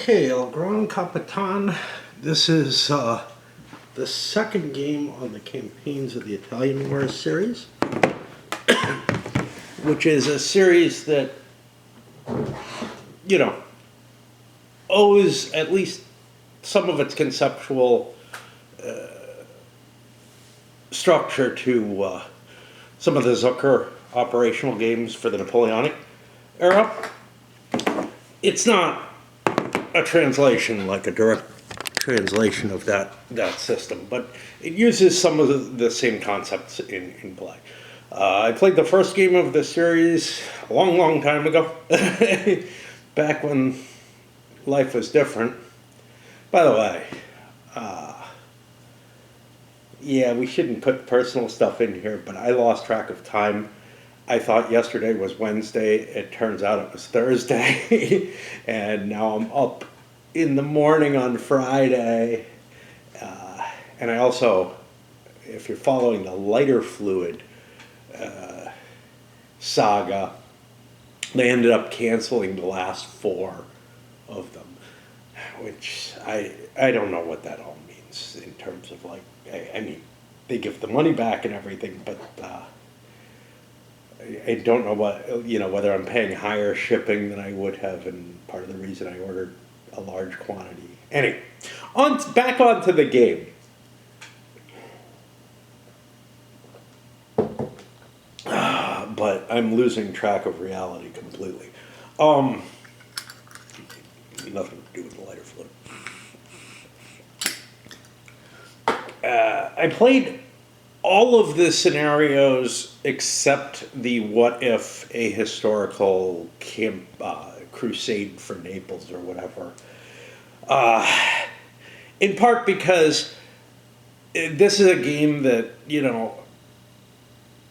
Okay, Gran Capitan. This is the second game on the campaigns of the Italian Wars series, which is a series that, you know, owes at least some of its conceptual structure to some of the Zucker operational games for the Napoleonic era. It's not a translation, like a direct translation of that system, but it uses some of the same concepts in play. I played the first game of the series a long time ago, back when life was different. By the way, yeah, we shouldn't put personal stuff in here, but I lost track of time. I thought yesterday was Wednesday. It turns out it was Thursday. And now I'm up in the morning on Friday. And I also, if you're following the lighter fluid saga, they ended up canceling the last 4 of them, which I don't know what that all means in terms of, like, I mean, they give the money back and everything, but I don't know whether I'm paying higher shipping than I would have, and part of the reason I ordered a large quantity. Anyway, back onto the game. But I'm losing track of reality completely. Nothing to do with the lighter fluid. I played all of the scenarios except the what if a historical crusade for Naples or whatever. In part because this is a game that,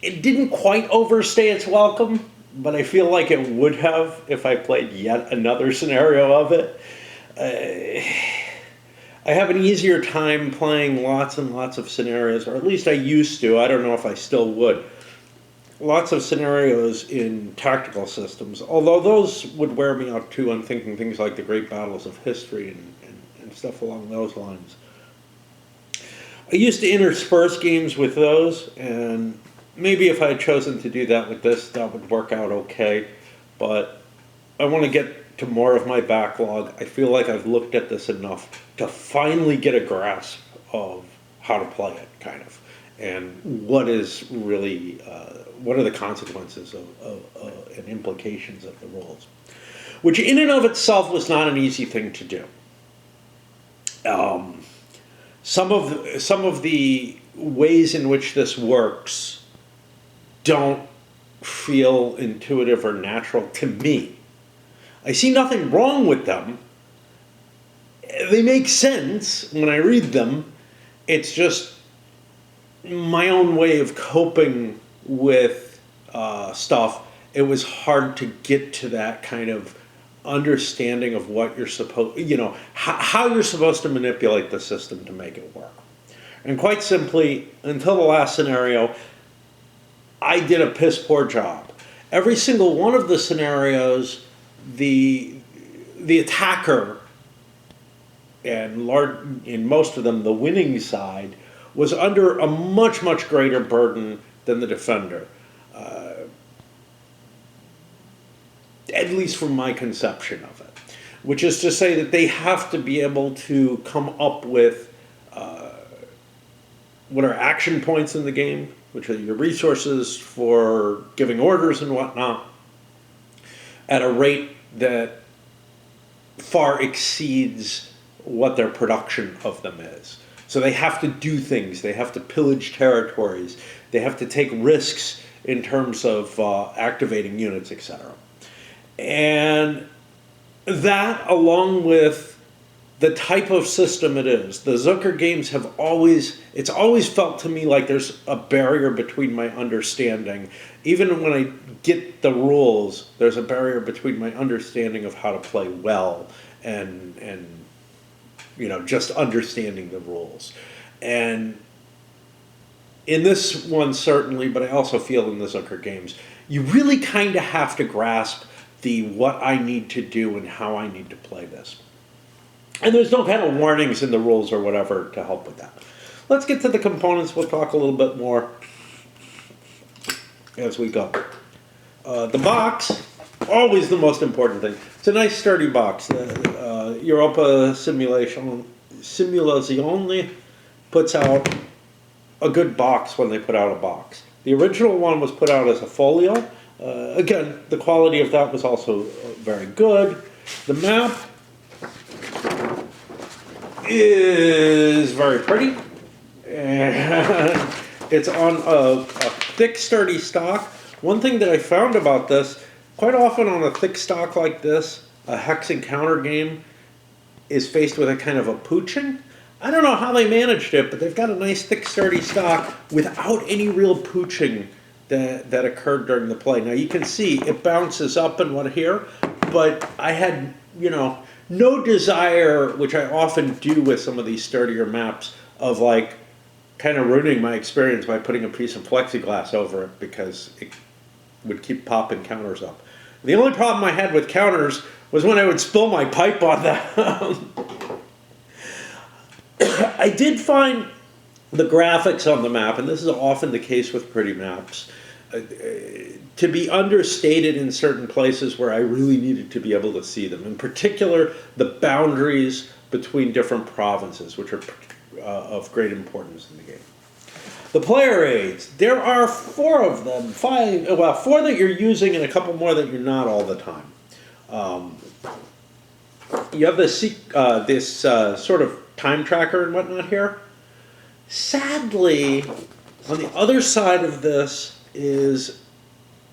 it didn't quite overstay its welcome, but I feel like it would have if I played yet another scenario of it. I have an easier time playing lots and lots of scenarios, or at least I used to. I don't know if I still would. Lots of scenarios in tactical systems, although those would wear me out too. I'm thinking things like the great battles of history and stuff along those lines. I used to intersperse games with those, and maybe if I had chosen to do that with this, that would work out okay. But I want to get to more of my backlog. I feel like I've looked at this enough to finally get a grasp of how to play it, kind of, and what is really, what are the consequences and implications of the rules, which in and of itself was not an easy thing to do. Some of the ways in which this works don't feel intuitive or natural to me. I see nothing wrong with them. They make sense when I read them. It's just my own way of coping with stuff. It was hard to get to that kind of understanding of what you're supposed, how you're supposed to manipulate the system to make it work. And quite simply, until the last scenario, I did a piss poor job. Every single one of the scenarios, the attacker, and in most of them the winning side, was under a much greater burden than the defender, at least from my conception of it, which is to say that they have to be able to come up with what are action points in the game, which are your resources for giving orders and whatnot, at a rate that far exceeds what their production of them is. So they have to do things, they have to pillage territories, they have to take risks in terms of activating units, etc. And that, along with the type of system it is, the Zucker games it's always felt to me like there's a barrier between my understanding. Even when I get the rules, there's a barrier between my understanding of how to play well and just understanding the rules. And in this one, certainly, but I also feel in the Zucker games, you really kind of have to grasp what I need to do and how I need to play this. And there's no kind of warnings in the rules or whatever to help with that. Let's get to the components. We'll talk a little bit more as we go. The box, always the most important thing. It's a nice sturdy box. Europa Simulazione puts out a good box when they put out a box. The original one was put out as a folio. Again, the quality of that was also very good. The map is very pretty. And it's on a thick, sturdy stock. One thing that I found about this, quite often on a thick stock like this, a hex encounter game is faced with a kind of a pooching. I don't know how they managed it, but they've got a nice, thick, sturdy stock without any real pooching that occurred during the play. Now you can see it bounces up and what here, but I had, no desire, which I often do with some of these sturdier maps, of like kind of ruining my experience by putting a piece of plexiglass over it because it would keep popping counters up. The only problem I had with counters was when I would spill my pipe on them. I did find the graphics on the map, and this is often the case with pretty maps, to be understated in certain places where I really needed to be able to see them. In particular, the boundaries between different provinces, which are of great importance in the game. The player aids, there are 4 of them, 4 that you're using and a couple more that you're not all the time. You have this sort of time tracker and whatnot here. Sadly, on the other side of this is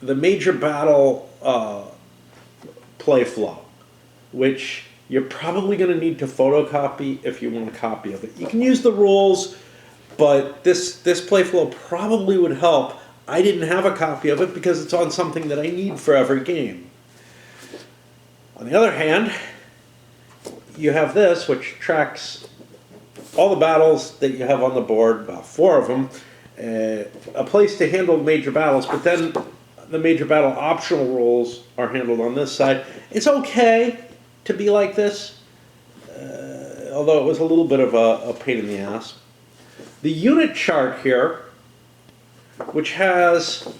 the major battle play flow, which you're probably going to need to photocopy if you want a copy of it. You can use the rules, but this play flow probably would help. I didn't have a copy of it because it's on something that I need for every game. On the other hand, you have this, which tracks all the battles that you have on the board, about 4 of them, a place to handle major battles, but then the major battle optional rules are handled on this side. It's okay to be like this, although it was a little bit of a pain in the ass. The unit chart here, which has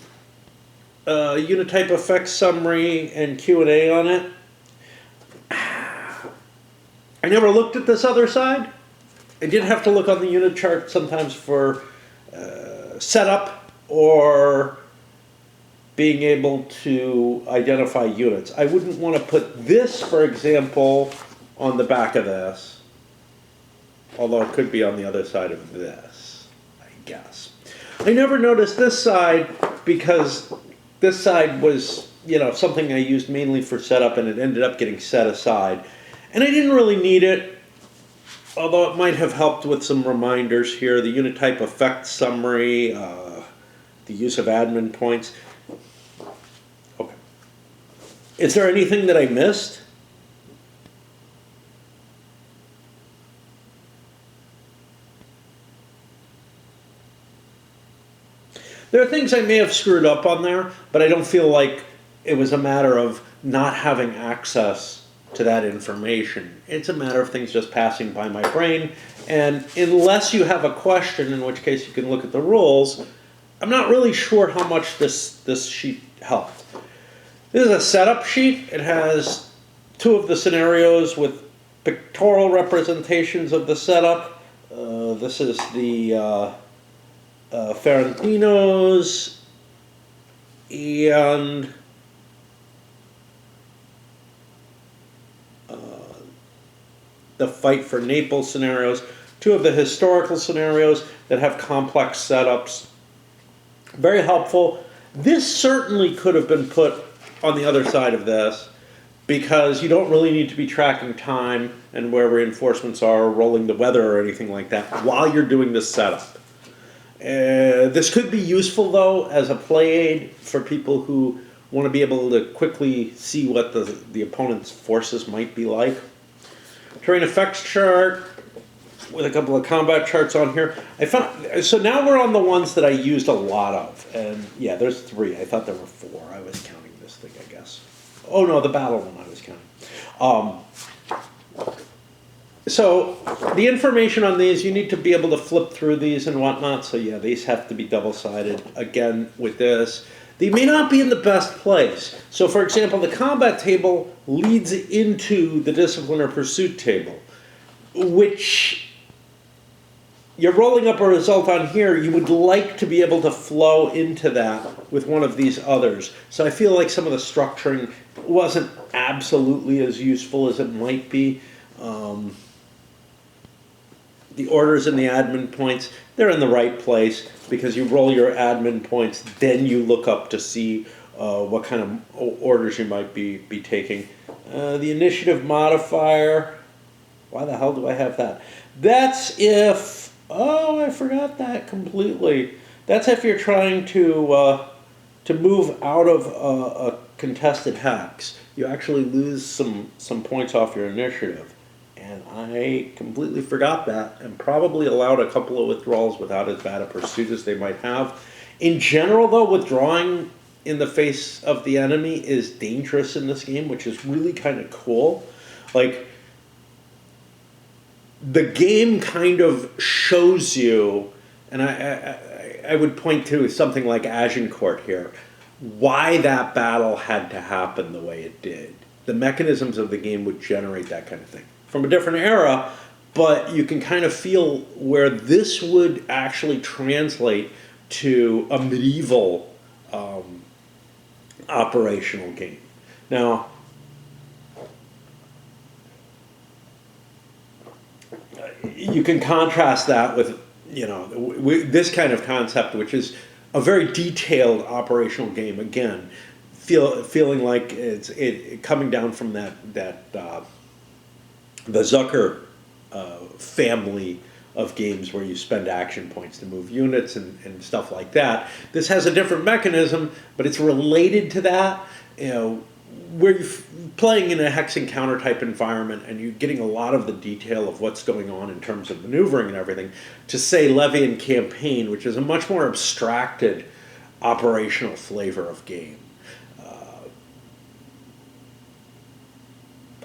unit type effects summary and Q&A on it, I never looked at this other side. I did have to look on the unit chart sometimes for setup or being able to identify units. I wouldn't want to put this, for example, on the back of this, although it could be on the other side of this, I guess. I never noticed this side because this side was, something I used mainly for setup, and it ended up getting set aside. And I didn't really need it, although it might have helped with some reminders here. The unit type effect summary, the use of admin points. Okay. Is there anything that I missed? There are things I may have screwed up on there, but I don't feel like it was a matter of not having access to that information. It's a matter of things just passing by my brain, and unless you have a question, in which case you can look at the rules, I'm not really sure how much this sheet helped. This is a setup sheet. It has 2 of the scenarios with pictorial representations of the setup. This is the Ferentinos and the fight for Naples scenarios, 2 of the historical scenarios that have complex setups. Very helpful. This certainly could have been put on the other side of this because you don't really need to be tracking time and where reinforcements are, rolling the weather or anything like that while you're doing this setup. This could be useful, though, as a play aid for people who want to be able to quickly see what the opponent's forces might be like. Terrain effects chart with a couple of combat charts on here. So now we're on the ones that I used a lot of. And yeah, there's 3. I thought there were 4. I was counting this thing, I guess. Oh no, the battle one I was counting. So the information on these, you need to be able to flip through these and whatnot. So yeah, these have to be double-sided. Again, with this, they may not be in the best place. So for example, the combat table leads into the discipline or pursuit table, which you're rolling up a result on here. You would like to be able to flow into that with one of these others. So I feel like some of the structuring wasn't absolutely as useful as it might be. The orders and the admin points, they're in the right place because you roll your admin points, then you look up to see what kind of orders you might be taking. The initiative modifier, why the hell do I have that? That's if, oh, I forgot that completely. That's if you're trying to move out of a contested hex. You actually lose some points off your initiative. And I completely forgot that and probably allowed a couple of withdrawals without as bad a pursuit as they might have. In general, though, withdrawing in the face of the enemy is dangerous in this game, which is really kind of cool. Like, the game kind of shows you, and I would point to something like Agincourt here, why that battle had to happen the way it did. The mechanisms of the game would generate that kind of thing. From a different era, but you can kind of feel where this would actually translate to a medieval operational game. Now, you can contrast that with, this kind of concept, which is a very detailed operational game. Again, feeling like it's coming down from the Zucker family of games where you spend action points to move units and stuff like that. This has a different mechanism, but it's related to that. Where you're playing in a hex encounter type environment and you're getting a lot of the detail of what's going on in terms of maneuvering and everything, to say Levian Campaign, which is a much more abstracted operational flavor of game.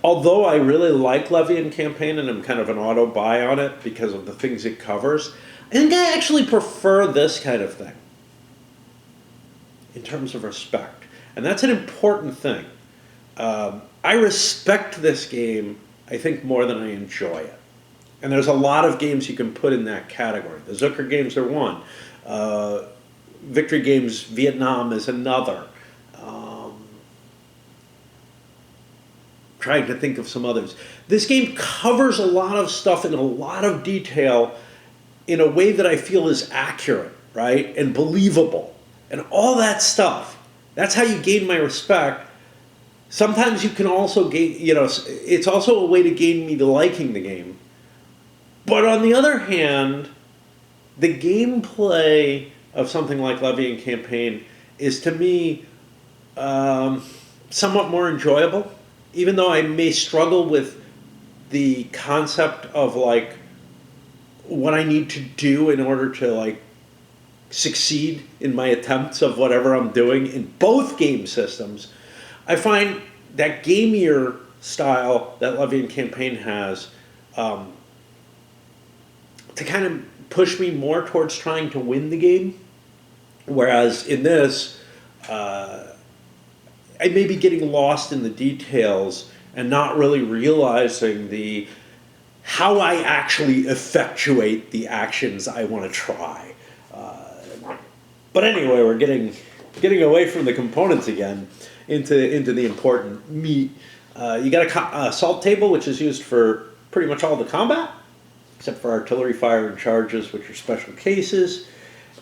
Although I really like Levian Campaign and I'm kind of an auto buy on it because of the things it covers, I think I actually prefer this kind of thing in terms of respect. And that's an important thing. I respect this game, I think, more than I enjoy it. And there's a lot of games you can put in that category. The Zucker games are one. Victory Games Vietnam is another. Trying to think of some others. This game covers a lot of stuff in a lot of detail in a way that I feel is accurate, right? And believable. And all that stuff. That's how you gain my respect. Sometimes you can also gain, it's also a way to gain me to liking the game. But on the other hand, the gameplay of something like Levian Campaign is, to me, somewhat more enjoyable. Even though I may struggle with the concept of like what I need to do in order to like succeed in my attempts of whatever I'm doing in both game systems, I find that gamier style that Levian Campaign has to kind of push me more towards trying to win the game. Whereas in this, I may be getting lost in the details and not really realizing how I actually effectuate the actions I want to try. But anyway, we're getting away from the components again into the important meat. You got a assault table, which is used for pretty much all the combat, except for artillery fire and charges, which are special cases,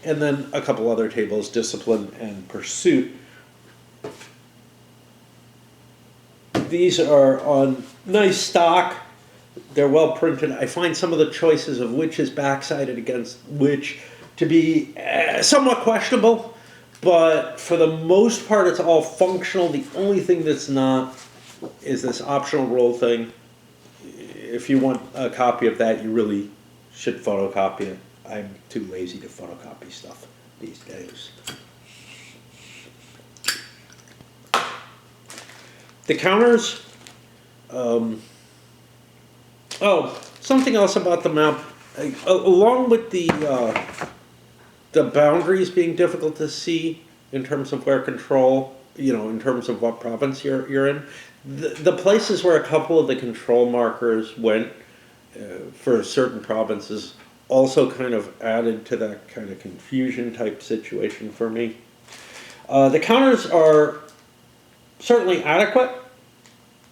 and then a couple other tables, discipline and pursuit. These are on nice stock. They're well printed. I find some of the choices of which is backsided against which to be somewhat questionable, but for the most part it's all functional. The only thing that's not is this optional roll thing. If you want a copy of that, you really should photocopy it. I'm too lazy to photocopy stuff these days. The counters, Oh, something else about the map, along with the boundaries being difficult to see in terms of where control, in terms of what province you're in, the places where a couple of the control markers went for certain provinces also kind of added to that kind of confusion type situation for me. The counters are certainly adequate.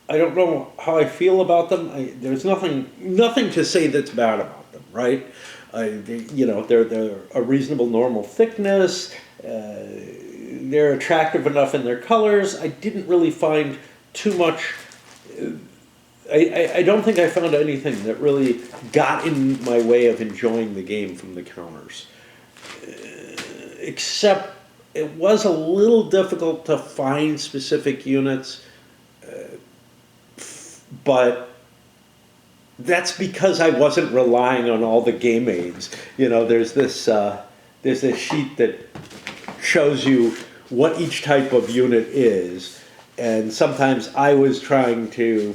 I don't know how I feel about them. There's nothing to say that's bad about them, right? They're a reasonable normal thickness. They're attractive enough in their colors. I didn't really find too much. I don't think I found anything that really got in my way of enjoying the game from the counters, except it was a little difficult to find specific units. But that's because I wasn't relying on all the game aids. There's this sheet that shows you what each type of unit is, and sometimes I was trying to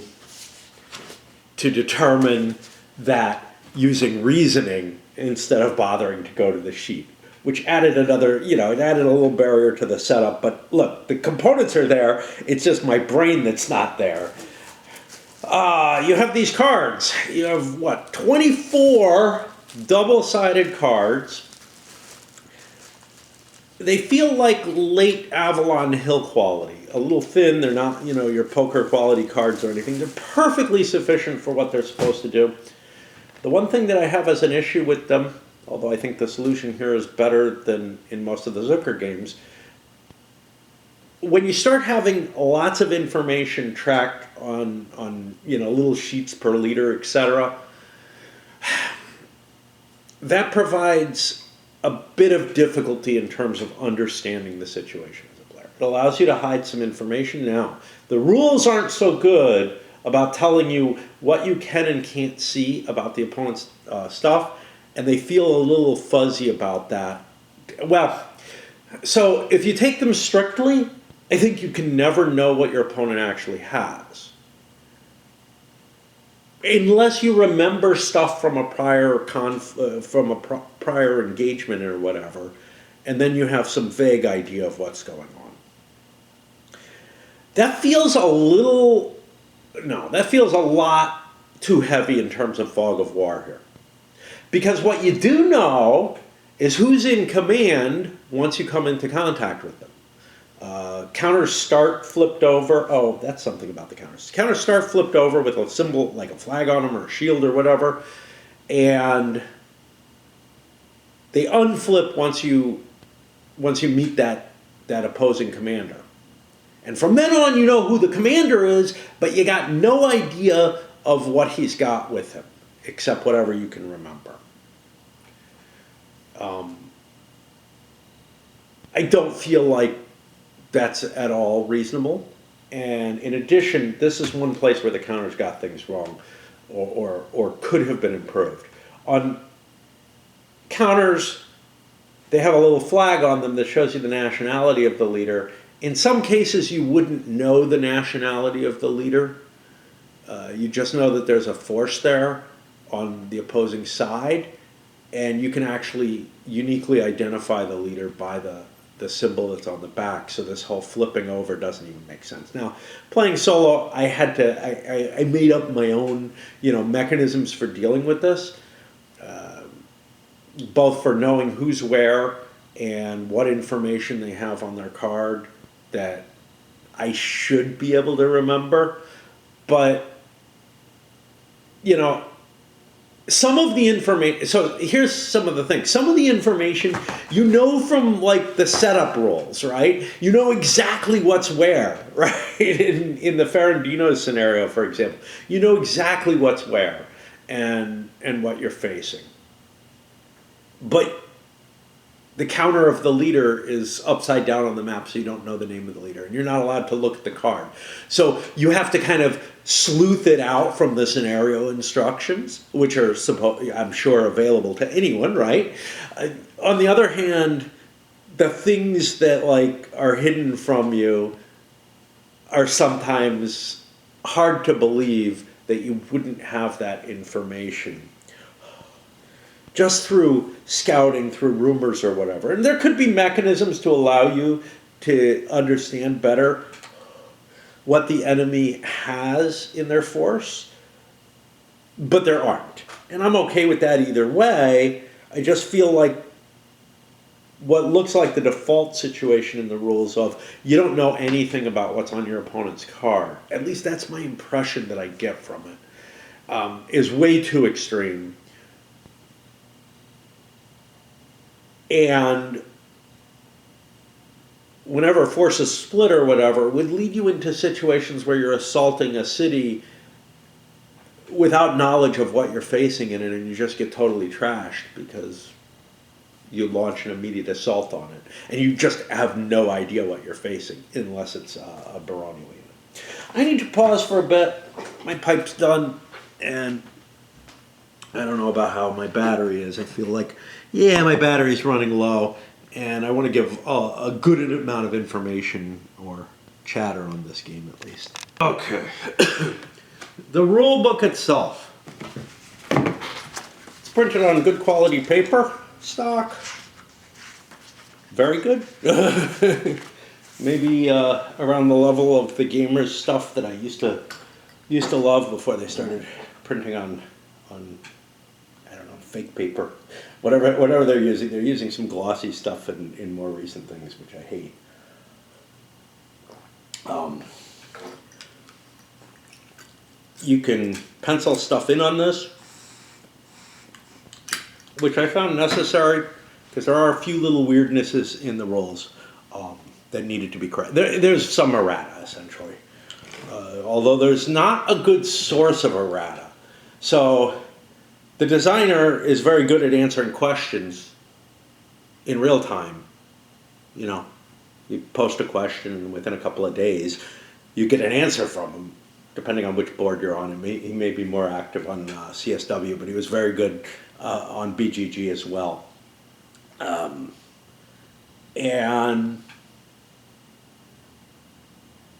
determine that using reasoning instead of bothering to go to the sheet, which added another, it added a little barrier to the setup. But look, the components are there. It's just my brain that's not there. You have these cards. You have, 24 double-sided cards. They feel like late Avalon Hill quality. A little thin. They're not, your poker quality cards or anything. They're perfectly sufficient for what they're supposed to do. The one thing that I have as an issue with them, although I think the solution here is better than in most of the Zucker games, when you start having lots of information tracked on little sheets per leader, etc., that provides a bit of difficulty in terms of understanding the situation as a player. It allows you to hide some information. Now, the rules aren't so good about telling you what you can and can't see about the opponent's stuff, and they feel a little fuzzy about that. Well, so if you take them strictly, I think you can never know what your opponent actually has. Unless you remember stuff from a prior prior engagement or whatever, and then you have some vague idea of what's going on. That feels a lot too heavy in terms of fog of war here. Because what you do know is who's in command once you come into contact with them. Counters start flipped over. Oh, that's something about the counters. Counters start flipped over with a symbol like a flag on them or a shield or whatever, and they unflip once you meet that opposing commander. And from then on, you know who the commander is, but you got no idea of what he's got with him, except whatever you can remember. I don't feel like that's at all reasonable. And in addition, this is one place where the counters got things wrong or could have been improved. On counters, they have a little flag on them that shows you the nationality of the leader. In some cases, you wouldn't know the nationality of the leader. You just know that there's a force there on the opposing side, and you can actually uniquely identify the leader by the symbol that's on the back. So this whole flipping over doesn't even make sense. Now, playing solo, I made up my own mechanisms for dealing with this, both for knowing who's where and what information they have on their card that I should be able to remember. But some of the information, so here's some of the things. Some of the information from like the setup rolls, right? You know exactly what's where, right? In the Ferrandino scenario, for example, you know exactly what's where and what you're facing. But the counter of the leader is upside down on the map, so you don't know the name of the leader, and you're not allowed to look at the card. So you have to kind of sleuth it out from the scenario instructions, which are I'm sure available to anyone, right? On the other hand, the things that are hidden from you are sometimes hard to believe that you wouldn't have that information just through scouting, through rumors or whatever. And there could be mechanisms to allow you to understand better what the enemy has in their force, but there aren't. And I'm okay with that either way. I just feel like what looks like the default situation in the rules of you don't know anything about what's on your opponent's card, at least that's my impression that I get from it, is way too extreme. And whenever forces split or whatever, would lead you into situations where you're assaulting a city without knowledge of what you're facing in it, and you just get totally trashed because you launch an immediate assault on it, and you just have no idea what you're facing unless it's a baronial unit. I need to pause for a bit. My pipe's done, and I don't know about how my battery is. I feel like, yeah, my battery's running low, and I want to give a good amount of information or chatter on this game at least. Okay. The rule book itself. It's printed on good quality paper stock. Very good. Maybe around the level of the gamers stuff that I used to love before they started printing on I don't know, fake paper. Whatever they're using. They're using some glossy stuff in more recent things, which I hate. You can pencil stuff in on this, which I found necessary because there are a few little weirdnesses in the rules that needed to be corrected. There's some errata, essentially, although there's not a good source of errata. So the designer is very good at answering questions in real time. You know, you post a question, and within a couple of days, you get an answer from him. Depending on which board you're on, he may be more active on CSW, but he was very good on BGG as well. And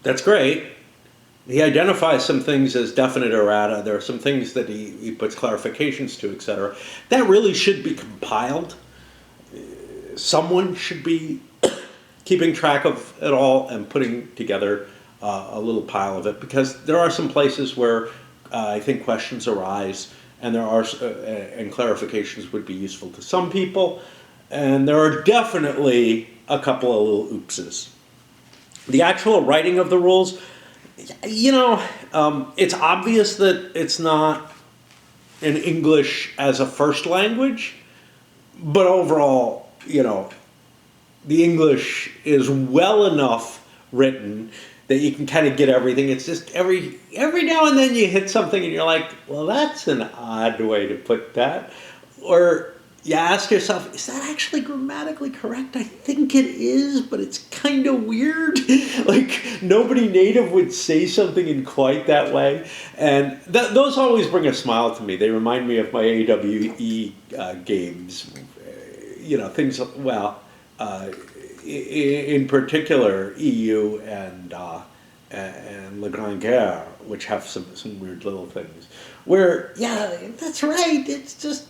that's great. He identifies some things as definite errata. There are some things that he puts clarifications to, etc. That really should be compiled. Someone should be keeping track of it all and putting together a little pile of it, because there are some places where I think questions arise, and and clarifications would be useful to some people, and there are definitely a couple of little oopses. The actual writing of the rules, you know, it's obvious that it's not in English as a first language, but overall, you know, the English is well enough written that you can kind of get everything. It's just every now and then you hit something and you're like, well, that's an odd way to put that. Or you ask yourself, is that actually grammatically correct? I think it is, but it's kind of weird. Like, nobody native would say something in quite that way. And those always bring a smile to me. They remind me of my AWE games. You know, things, well, in particular, EU and Le Grand Guerre, which have some weird little things, where, yeah, that's right, it's just,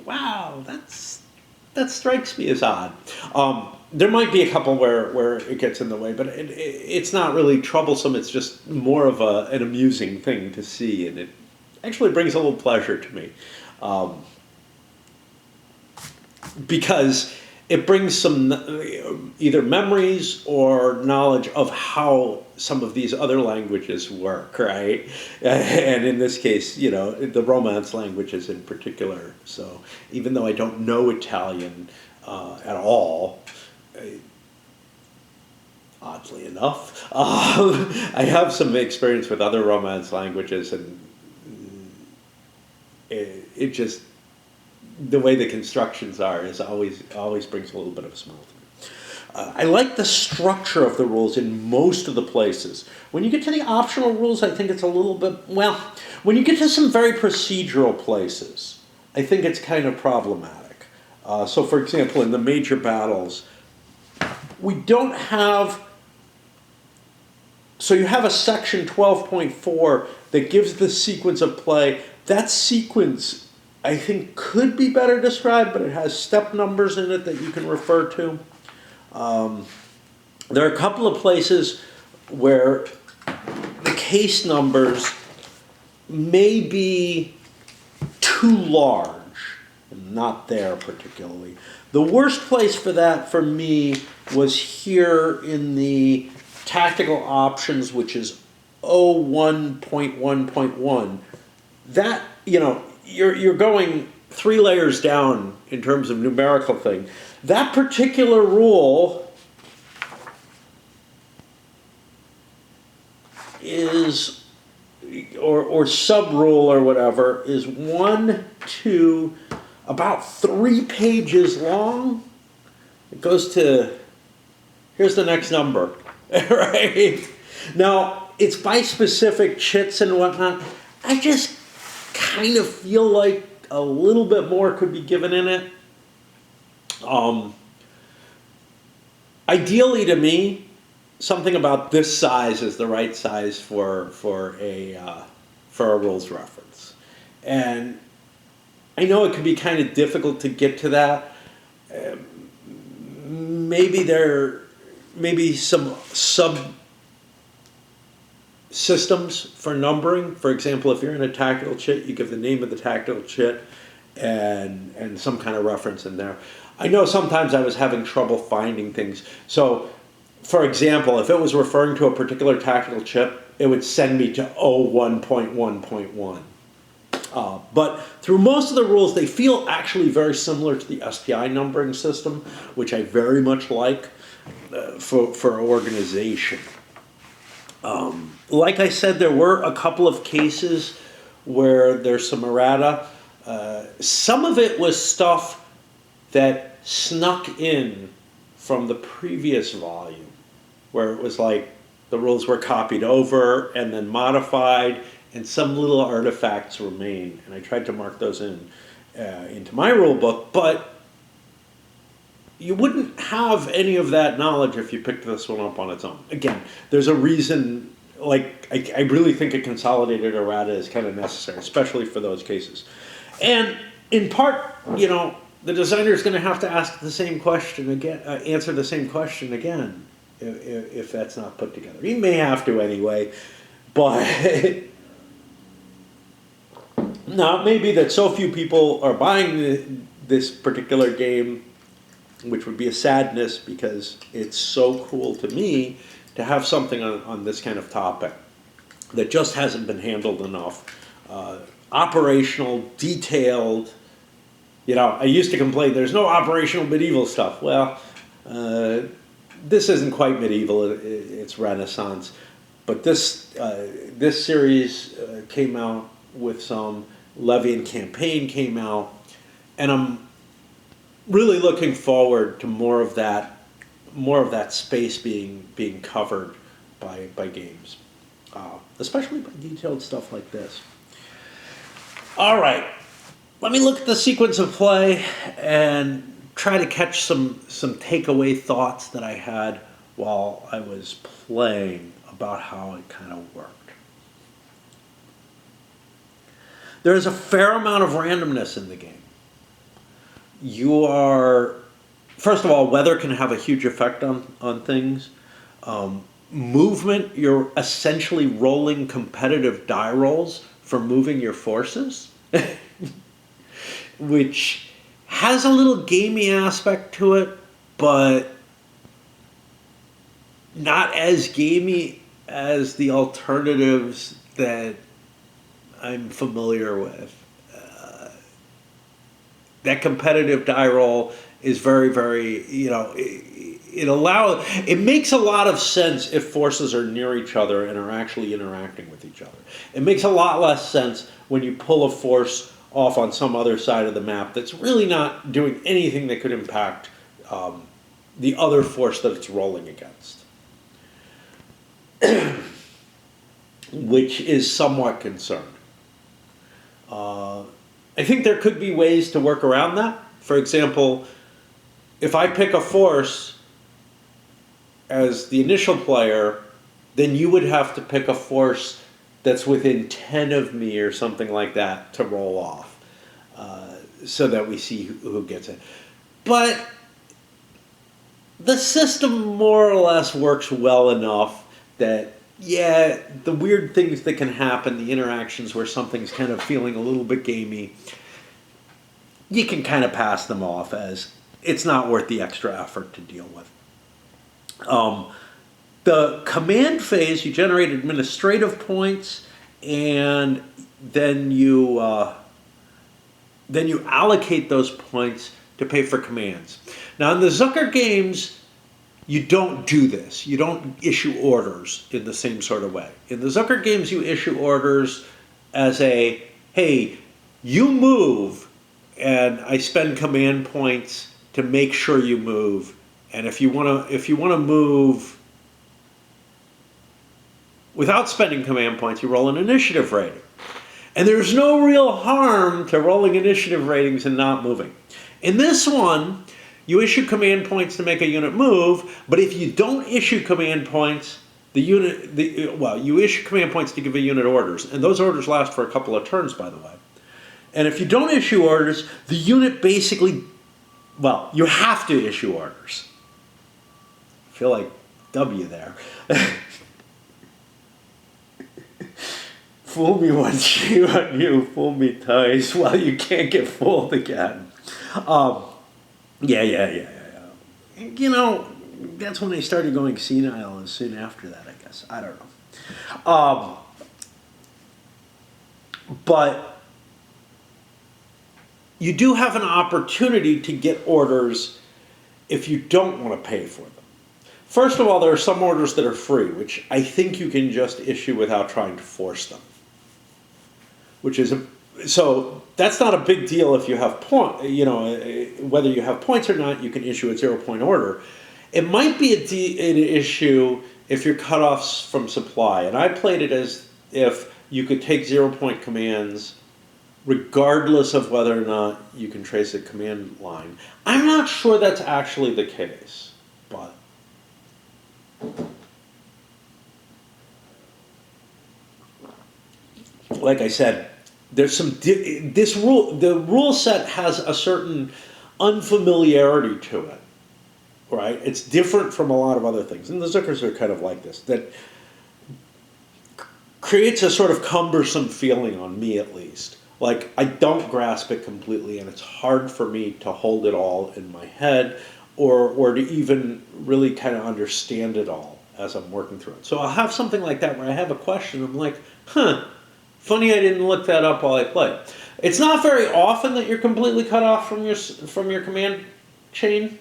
wow, that strikes me as odd. There might be a couple where it gets in the way, but it's not really troublesome, it's just more of an amusing thing to see, and it actually brings a little pleasure to me. Because it brings some either memories or knowledge of how some of these other languages work, right? And in this case, you know, the Romance languages in particular. So even though I don't know Italian at all, oddly enough, I have some experience with other Romance languages, and it just, the way the constructions are is always brings a little bit of a smile to me. I like the structure of the rules in most of the places. When you get to the optional rules, I think it's a little bit, well, when you get to some very procedural places, I think it's kind of problematic. So for example, in the major battles, we don't have so you have a section 12.4 that gives the sequence of play. That sequence, I think, could be better described, but it has step numbers in it that you can refer to. There are a couple of places where the case numbers may be too large, not there particularly. The worst place for that for me was here in the tactical options, which is 01.1.1. That, you're going 3 layers down in terms of numerical thing. That particular rule is, or sub-rule or whatever, is about 3 pages long. It goes to, here's the next number, right? Now, it's by specific chits and whatnot. I just kind of feel like a little bit more could be given in it. Ideally to me, something about this size is the right size for a rules reference. And I know it can be kind of difficult to get to that. Maybe some sub systems for numbering. For example, if you're in a tactical chit, you give the name of the tactical chit and some kind of reference in there. I know sometimes I was having trouble finding things. So, for example, if it was referring to a particular tactical chit, it would send me to 01.1.1. But through most of the rules, they feel actually very similar to the SPI numbering system, which I very much like for organization. Like I said, there were a couple of cases where there's some errata. Some of it was stuff that snuck in from the previous volume, where it was like the rules were copied over and then modified, and some little artifacts remain. And I tried to mark those into my rule book, but you wouldn't have any of that knowledge if you picked this one up on its own. Again, there's a reason, like, I really think a consolidated errata is kind of necessary, especially for those cases. And in part, the designer is going to have to ask the same question again, answer the same question again, if that's not put together. He may have to anyway, but now it may be that so few people are buying this particular game, which would be a sadness because it's so cool to me to have something on this kind of topic that just hasn't been handled enough. Operational, detailed. I used to complain there's no operational medieval stuff. Well, this isn't quite medieval, it's Renaissance. But this series came out with some, Levian Campaign came out, and I'm really looking forward to more of that space being covered by games, especially by detailed stuff like this. All right, let me look at the sequence of play and try to catch some takeaway thoughts that I had while I was playing about how it kind of worked. There is a fair amount of randomness in the game. First of all, weather can have a huge effect on things. Movement, you're essentially rolling competitive die rolls for moving your forces, which has a little gamey aspect to it, but not as gamey as the alternatives that I'm familiar with. That competitive die roll is very, very, it makes a lot of sense if forces are near each other and are actually interacting with each other. It makes a lot less sense when you pull a force off on some other side of the map that's really not doing anything that could impact the other force that it's rolling against, which is somewhat concerned. I think there could be ways to work around that. For example, if I pick a force as the initial player then you would have to pick a force that's within 10 of me or something like that to roll off, so that we see who gets it. But the system more or less works well enough that, yeah, the weird things that can happen, the interactions where something's kind of feeling a little bit gamey, you can kind of pass them off as it's not worth the extra effort to deal with. The command phase, you generate administrative points, and then you allocate those points to pay for commands. Now, in the Zucker games, you don't do this. You don't issue orders in the same sort of way. In the Zucker games, you issue orders as a, hey, you move, and I spend command points to make sure you move. And if you want to move without spending command points, you roll an initiative rating. And there's no real harm to rolling initiative ratings and not moving. In this one, you issue command points to make a unit move, but if you don't issue command points, you issue command points to give a unit orders, and those orders last for a couple of turns, by the way. And if you don't issue orders, the unit basically, you have to issue orders. I feel like W there. Fool me once, shame on you. Fool me twice. Well, you can't get fooled again. Yeah. You know, that's when they started going senile, and soon after that, I guess. I don't know. But you do have an opportunity to get orders if you don't want to pay for them. First of all, there are some orders that are free, which I think you can just issue without trying to force them. So that's not a big deal if you have whether you have points or not, you can issue a 0-point order. It might be an issue if you're cut off from supply, and I played it as if you could take 0-point commands regardless of whether or not you can trace a command line. I'm not sure that's actually the case, but like I said, there's the rule set has a certain unfamiliarity to it, right? It's different from a lot of other things, and the Zuckers are kind of like this, that creates a sort of cumbersome feeling on me, at least. Like, I don't grasp it completely, and it's hard for me to hold it all in my head, or to even really kind of understand it all as I'm working through it. So I'll have something like that where I have a question, I'm like, funny I didn't look that up while I play. It's not very often that you're completely cut off from your command chain.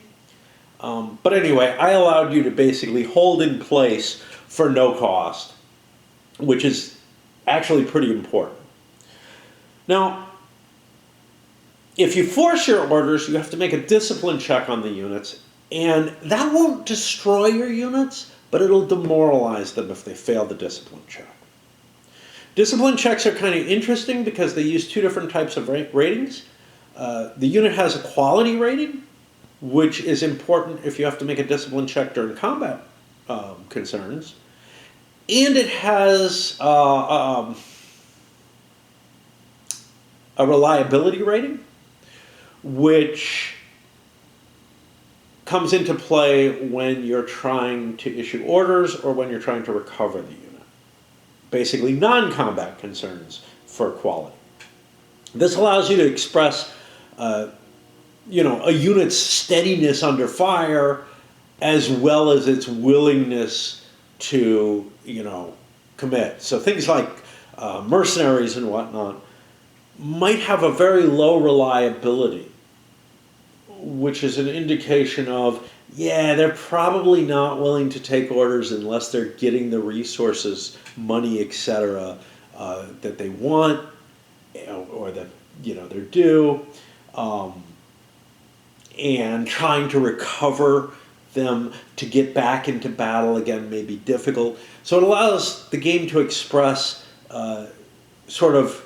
But anyway, I allowed you to basically hold in place for no cost, which is actually pretty important. Now, if you force your orders, you have to make a discipline check on the units, and that won't destroy your units, but it'll demoralize them if they fail the discipline check. Discipline checks are kind of interesting because they use two different types of ratings. The unit has a quality rating, which is important if you have to make a discipline check during combat concerns. And it has a reliability rating, which comes into play when you're trying to issue orders or when you're trying to recover the unit. Basically non-combat concerns for quality. This allows you to express a unit's steadiness under fire as well as its willingness to, commit. So things like mercenaries and whatnot might have a very low reliability, which is an indication of, they're probably not willing to take orders unless they're getting the resources, money, etc., that they want, or that they're due, and trying to recover them to get back into battle again may be difficult. So it allows the game to express sort of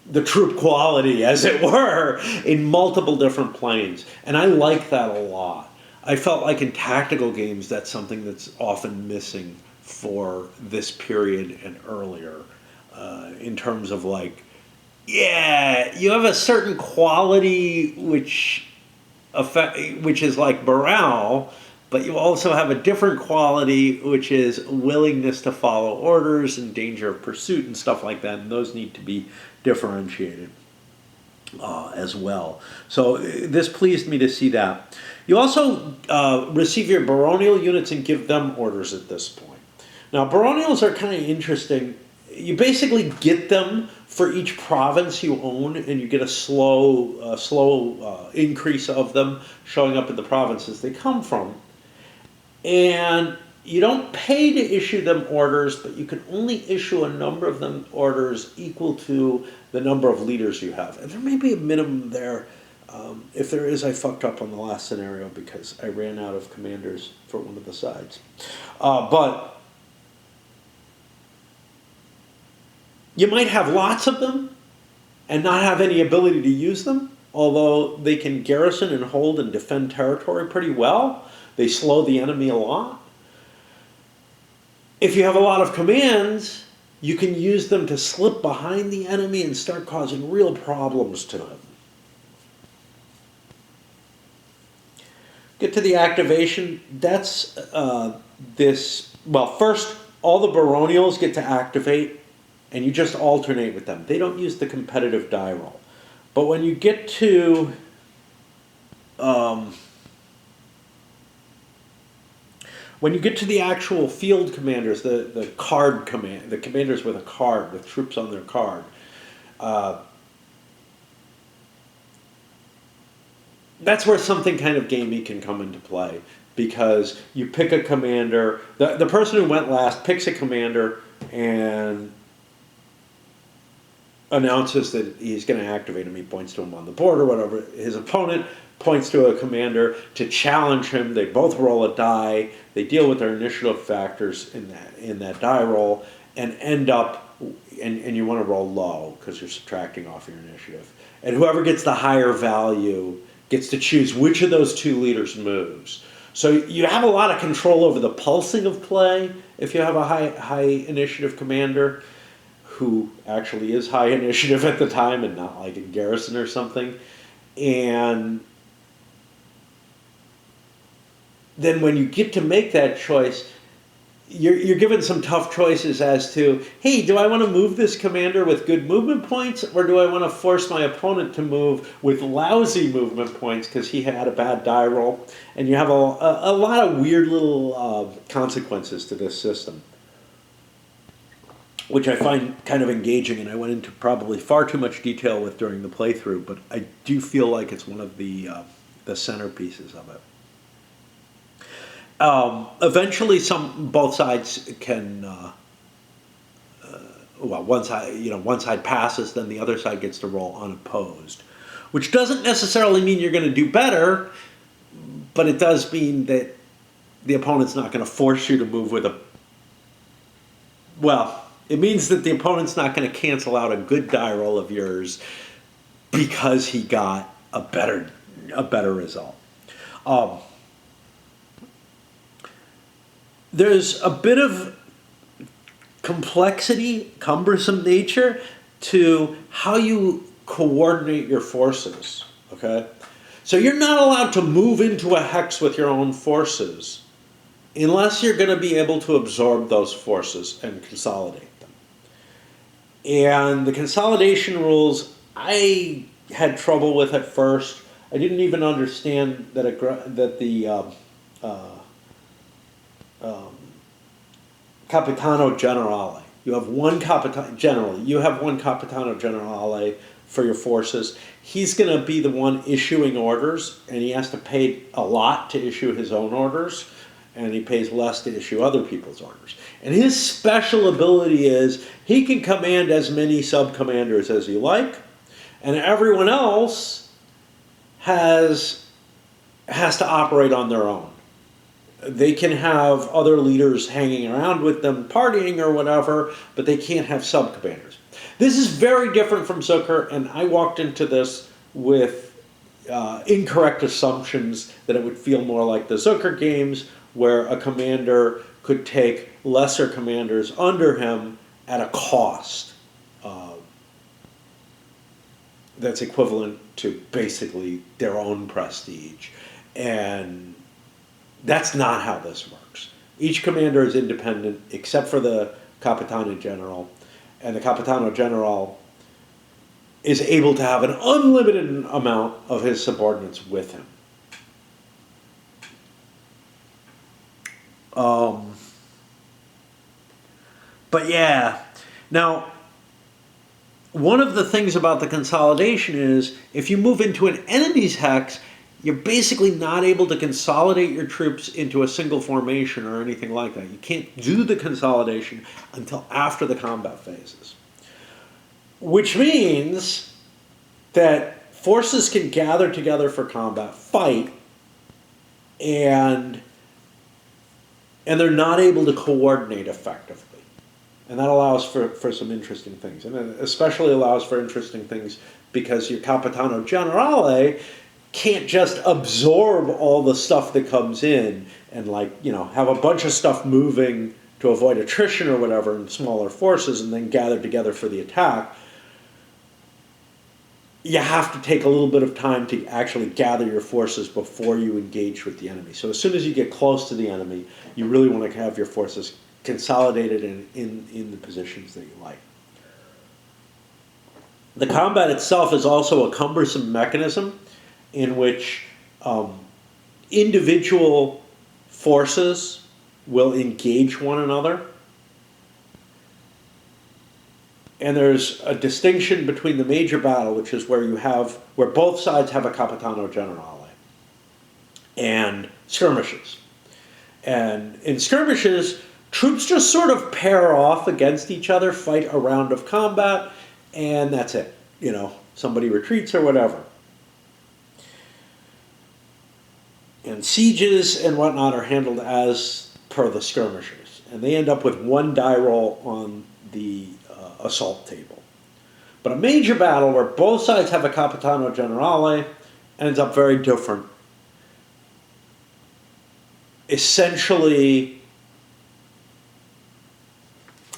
the troop quality, as it were, in multiple different planes, and I like that a lot. I felt like in tactical games that's something that's often missing for this period and earlier, in terms of like, yeah, you have a certain quality which is like morale, but you also have a different quality, which is willingness to follow orders and danger of pursuit and stuff like that. And those need to be differentiated as well. So this pleased me to see that. You also receive your baronial units and give them orders at this point. Now, baronials are kind of interesting. You basically get them for each province you own, and you get a slow increase of them showing up in the provinces they come from. And you don't pay to issue them orders, but you can only issue a number of them orders equal to the number of leaders you have. And there may be a minimum there. If there is, I fucked up on the last scenario because I ran out of commanders for one of the sides. But you might have lots of them and not have any ability to use them, although they can garrison and hold and defend territory pretty well. They slow the enemy a lot. If you have a lot of commands, you can use them to slip behind the enemy and start causing real problems to them. Get to the activation. That's first, all the baronials get to activate, and you just alternate with them. They don't use the competitive die roll. But when you get to the actual field commanders, the card command, the commanders with a card, with troops on their card, that's where something kind of gamey can come into play, because you pick a commander, the person who went last picks a commander and announces that he's going to activate him. He points to him on the board or whatever. His opponent points to a commander to challenge him. They both roll a die. They deal with their initiative factors in that die roll and end up, and you want to roll low because you're subtracting off your initiative. And whoever gets the higher value gets to choose which of those two leaders moves. So you have a lot of control over the pulsing of play if you have a high initiative commander who actually is high initiative at the time and not like in garrison or something. And then when you get to make that choice, you're given some tough choices as to, hey, do I want to move this commander with good movement points, or do I want to force my opponent to move with lousy movement points because he had a bad die roll? And you have a lot of weird little consequences to this system, which I find kind of engaging, and I went into probably far too much detail with during the playthrough, but I do feel like it's one of the centerpieces of it. Eventually, both sides can. One side passes, then the other side gets to roll unopposed, which doesn't necessarily mean you're going to do better, but it does mean that the opponent's not going to force you to move with a. Well, it means that the opponent's not going to cancel out a good die roll of yours because he got a better result. There's a bit of complexity, cumbersome nature to how you coordinate your forces, okay? So you're not allowed to move into a hex with your own forces unless you're going to be able to absorb those forces and consolidate them. And the consolidation rules, I had trouble with at first. I didn't even understand that the Capitano Generale. You have one Capitano Generale for your forces. He's going to be the one issuing orders, and he has to pay a lot to issue his own orders, and he pays less to issue other people's orders. And his special ability is he can command as many sub-commanders as you like, and everyone else has to operate on their own. They can have other leaders hanging around with them, partying or whatever, but they can't have sub-commanders. This is very different from Zucker, and I walked into this with incorrect assumptions that it would feel more like the Zucker games, where a commander could take lesser commanders under him at a cost that's equivalent to basically their own prestige. And that's not how this works. Each commander is independent except for the Capitano General, and the Capitano General is able to have an unlimited amount of his subordinates with him. But yeah, now, one of the things about the consolidation is if you move into an enemy's hex, you're basically not able to consolidate your troops into a single formation or anything like that. You can't do the consolidation until after the combat phases. Which means that forces can gather together for combat, fight, and they're not able to coordinate effectively. And that allows for some interesting things. And it especially allows for interesting things because your Capitano Generale can't just absorb all the stuff that comes in and, like, you know, have a bunch of stuff moving to avoid attrition or whatever in smaller forces and then gather together for the attack. You have to take a little bit of time to actually gather your forces before you engage with the enemy. So as soon as you get close to the enemy, you really want to have your forces consolidated in the positions that you like. The combat itself is also a cumbersome mechanism in which individual forces will engage one another. And there's a distinction between the major battle, which is where both sides have a Capitano Generale, and skirmishes. And in skirmishes, troops just sort of pair off against each other, fight a round of combat, and that's it. You know, somebody retreats or whatever. And sieges and whatnot are handled as per the skirmishers. And they end up with one die roll on the assault table. But a major battle where both sides have a Capitano Generale ends up very different. Essentially,